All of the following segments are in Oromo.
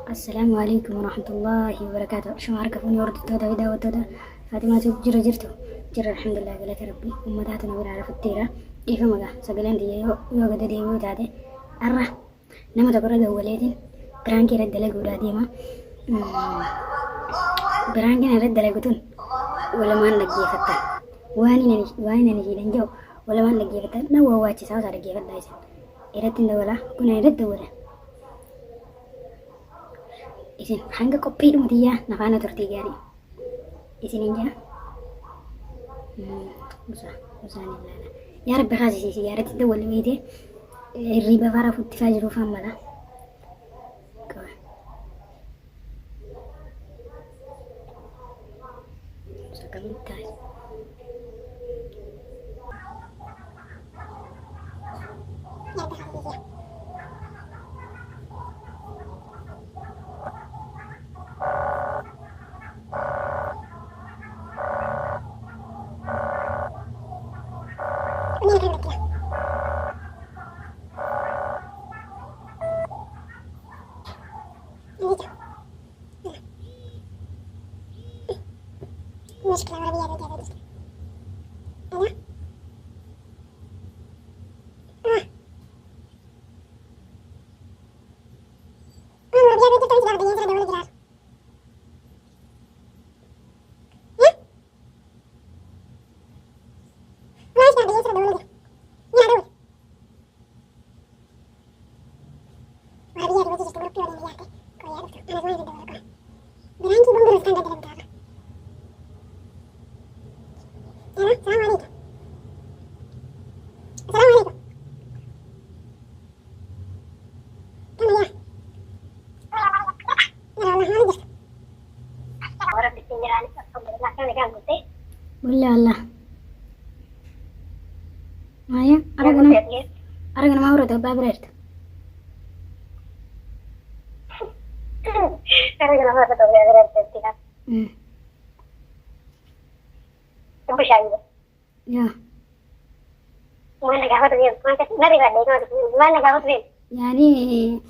السلام عليكم ورحمة الله وبركاته. شو عاركفوني ورد تودا ودا وتودا فاطمة جرى جرتو جرى الحمد لله قالت ربي أمتاتنا ولا على فتيرة إيه فما سجلان دي يو قد دي يو تادي أرى نما تقرأ ده ولادين برانكي رد لك ولا ديما برانكي رد لك وتون ولا ما عندك جيفتا واني نجي نجو ولا ما عندك جيفتا نوا واتي ساوس على جيفتا دايسن إيرتين دولا كنا إيرت دولا isin hanga koppiidhuma xiyyaa nafaana turtii gaarii isinin jaa usaan ilaala yaa rabbi kaasisiisi yaaratti dawwalli beeyte hirriiba fara futtifaa jiruufaan mala sakabittaa مشكلة عربية بدي أبدأ أنا عربية بدي تنتظر عربية ترى دولة جرار ما إيش عربية ترى دولة يا دولة عربية بدي تشتغل بيو دي ملياتي كويا دكتور أنا زمان في الدولة كويا برانكي بنقول استنى دولة جرار السلام عليكم السلام عليكم كم يا لا والله ما قدرت ورب السنجراني الحمد لله كان قام قلتي ولا الله معايا أرجع ما ورد باب ريرت أرجع ما ورد باب ريرت مش عايزة يا ما أنا قاعد فين ما كنت ما بيقعد ما أنا قاعد فين يعني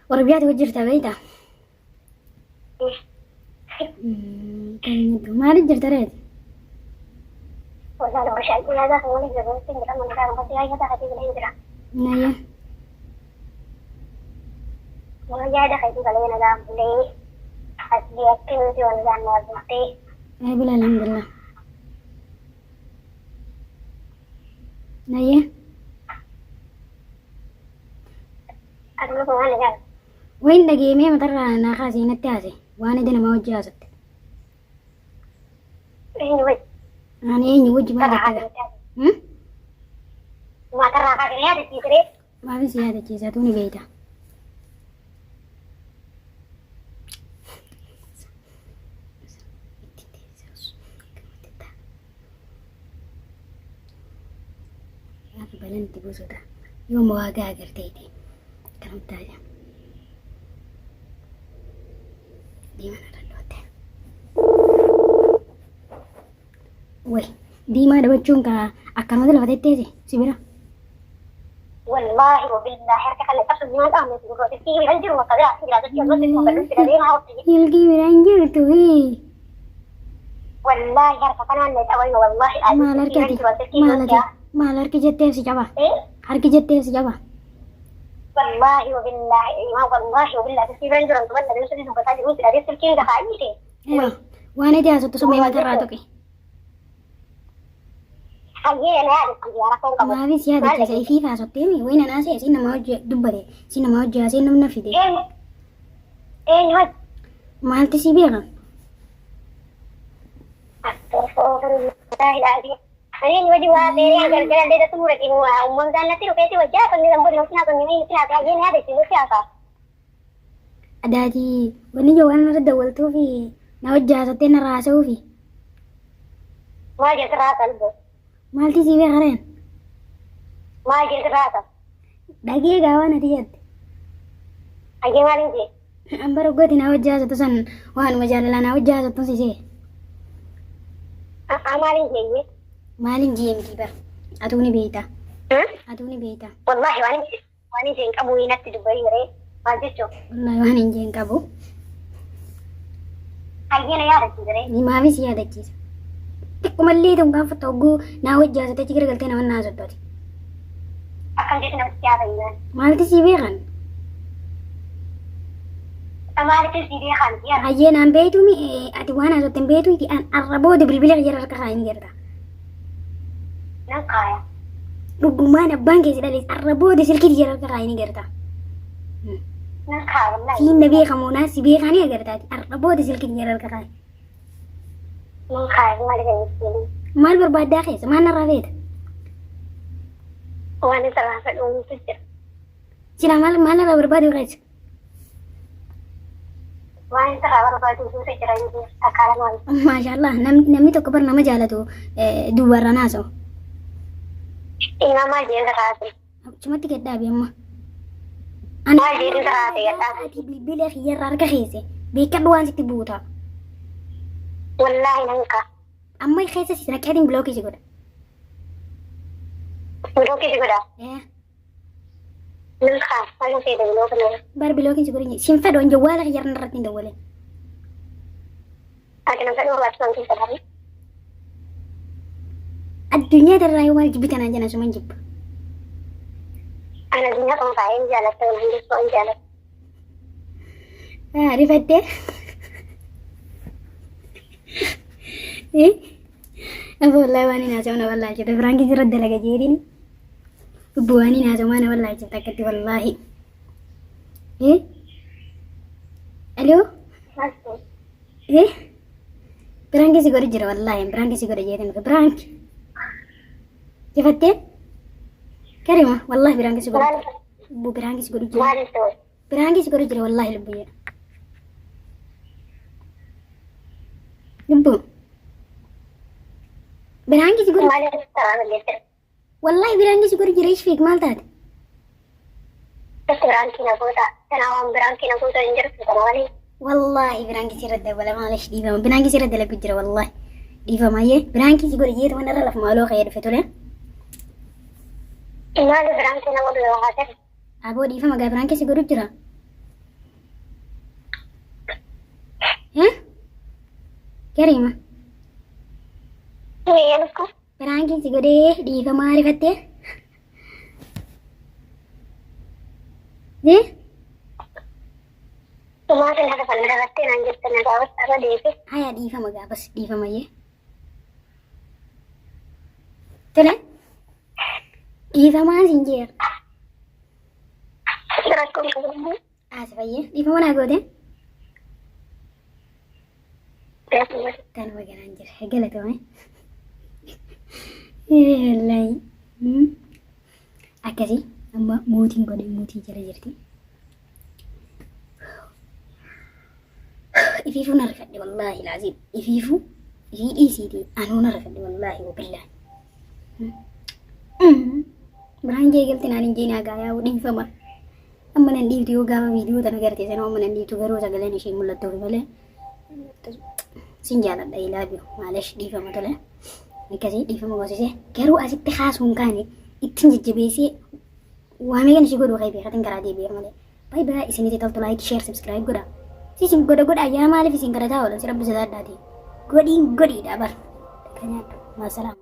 وربيعتي وجرتها بعيدة كان ما رجعت ريت والله مش عايزة هذا هو اللي جابه تنجرا من كان بس هاي هذا خدي بالهجرة نيا ويا هذا خدي بالهجرة نظام ليه حسبي أكل في ونظام نظامتي أي بلا الحمد لله نية وين دقي مية مطر أنا خاسي نتاسي وأنا دنا ما وجه أصدق أنا إني وجه ما دكتور ما ترى هذا الشيء ما في زيادة شيء زاتوني بيتا بلنتي بوسودا يوم واقع قرتيتي كلام تاجا ديما نرلوته وي ديما دبچون كا اكنو دل فتيتي سيبرا والله وبالله حركه خلي تصل من الامر في رنجر وقدرات لا تجي يلقي رنجر توي والله حركه كان اوي والله ما لركتي ما لركي جتة في جبا حركي جتة في جبا والله وبالله ما والله وبالله تسيب رنجر انت ولا بيوصل انه بتاعي يوصل عليه سلكين ده حقيقي ايوه وانا دي اسوت سمي ما تراتك حقيقي انا عارف ما في زياده زي فيفا سوتيني وين انا اسي سينا ما وجه دبره سينا ما وجه سينا من نفدي ايه ما انت سيبيها استغفر الله العظيم أنا وجهها بيري أنا جلجل ده تمرة إنه ومن ذا نسير كيسي وجاه كن نمبر نوسنا كن نمي نسنا كأجين هذا سيلو سياسة أداتي وني جوانا ردولتو في نوجه ستين راسو في ما جت راسا البو مالتي سيبي غرين ما جت راسا دقيقة وانا تيجد أجي مالين جي أمبر قوتي نوجه ستسن وان مجال لنا وجه ستسن سي مالين جي مالين جي مكيبر أتوني بيتا والله واني زين أبوي نفسي دبي مري Maal Wallahi waan hin jeen qabu. hayyana yaadachiisanii. Ni maafis yaadachiisa. Xiqqoomallee ta'u kan fattu ogguu naa hojjaasate achi garagaltee nama naa soddoti. Akkam jechuun namatti yaadayyaa. Maalti sii beekan? Maaliifis siidee kan yaada. Hayyee naan beeytu ati waan haasofte hin beeytu iti arra booda bilbila jara harka kaa'anii jirta. Nan kaaya. Dhugummaan abbaan keessi dhalees arra booda silkii jara harka kaa'anii jirta. Nan kaaya wallahi. Siin na beekamoo naa si beekanii agartaati arra booda silkii jara harka kaa'e. Nan kaaya maal jedhanii. Maal barbaaddaa keessa maal narraa feeta? Waan isa raafa dhuunfa jira. Sila maal narraa barbaadu keessa? Waan isa raafa barbaadu dhuunfa jira yoo akkaala maal. Maashaallah namni tokko bar nama jaalatu dubarra naasa'u. Ina maal jedhanii raafa. Achumatti gadhaabi amma. Maal jedhanii raafa gadhaabi. Ati bilbila kiyyarraa harka keesse beekadhu waan sitti buuta. Wallahi nan kaa. Amma keessa si naqeetiin bilookii si godha. Bilookii si godha. Nan kaa maal hin fayyada bilookii. Bar bilookii si godha siin fedhu hin jawwaala kiyyarra irratti hin dawwale. Ati nan fedhu waan sun keessa dhabi. Addunyaa irraa yoo maal jibbitan aan jana suma hin jibba. Ana addunyaa kan faayee hin jaalatte waan hin jirtu hin jaalatte. Rifattee. Apa wallahi waan hin haasa'u na wallaalchite Firaanki sirra dalaga jeedin. Lubbu waan hin haasa'u na wallaalchite akkatti wallahi. Aloo? Firaanki si godhu jira wallahi Firaanki si godha jeedin Firaanki. Rifattee? Karima wallahi Firaanki si godhu. Lubbu Firaanki si godhu jira. Maal ta'u? Firaanki si godhu jira wallahi lubbu jedha. Lubbu. Firaanki si godhu. Maal ta'u? Wallahi Firaanki si godhu jira ishfiik maal taate? Firaanki na goota. Kanaafuu Firaanki na goota hin jirtu kana waliin. Wallahi Firaanki sirra dabala maalish dhiifama Firaanki sirra dalagu jira wallahi dhiifama yee Firaanki si godhu jeetu mana irra lafa maaloo ka'ee dhufe tole. Maal Firaanki na godhu yoo haasa'e? Aboo dhiifama gaa Firaanki si godhu jira. Karima. Yeelku. Firaanki si godhee dhiifamaa rifattee. Maal haala kan irratti naan jirtu na gaafas irra deebi. Haya dhiifama gaafas dhiifama yee. Tole. Dhiifamaa siin jeera. Rakkoon qabu. Asi fayyee dhiifama naa goote. Kanuma ganaan jira galatame. Wallahi. Akkasii amma mootiin godhe mootii jala jirti. Ifiifuu na rifadhe wallahi laaziim ifiifuu ifii dhiisiiti anuu na rifadhe wallahi wabillahi. Biraan jee galti naan hin jee naa gaayaa dhiifama. Amma nan dhiiftu yoo gaafa viidiyoo tana garte sana amma nan dhiiftu garuu sagaleen ishee mul'attuuf malee. Sin jaaladha ilaabiyo maalish dhiifama tole. Akkasii dhiifama goosisee garuu asitti kaasuun kaane ittiin jajjabeessee waamee kan ishee godhu ka'ee beekatiin karaa deebi'eera malee. Baay'ee biraa isinitti toltu laayik sheer subscribe godha. Sisin godha ayyaana maaliif isin kadhataa oolan si rabbi sodaadhaati. Godhiidha bar. Kanaaf maasalaam.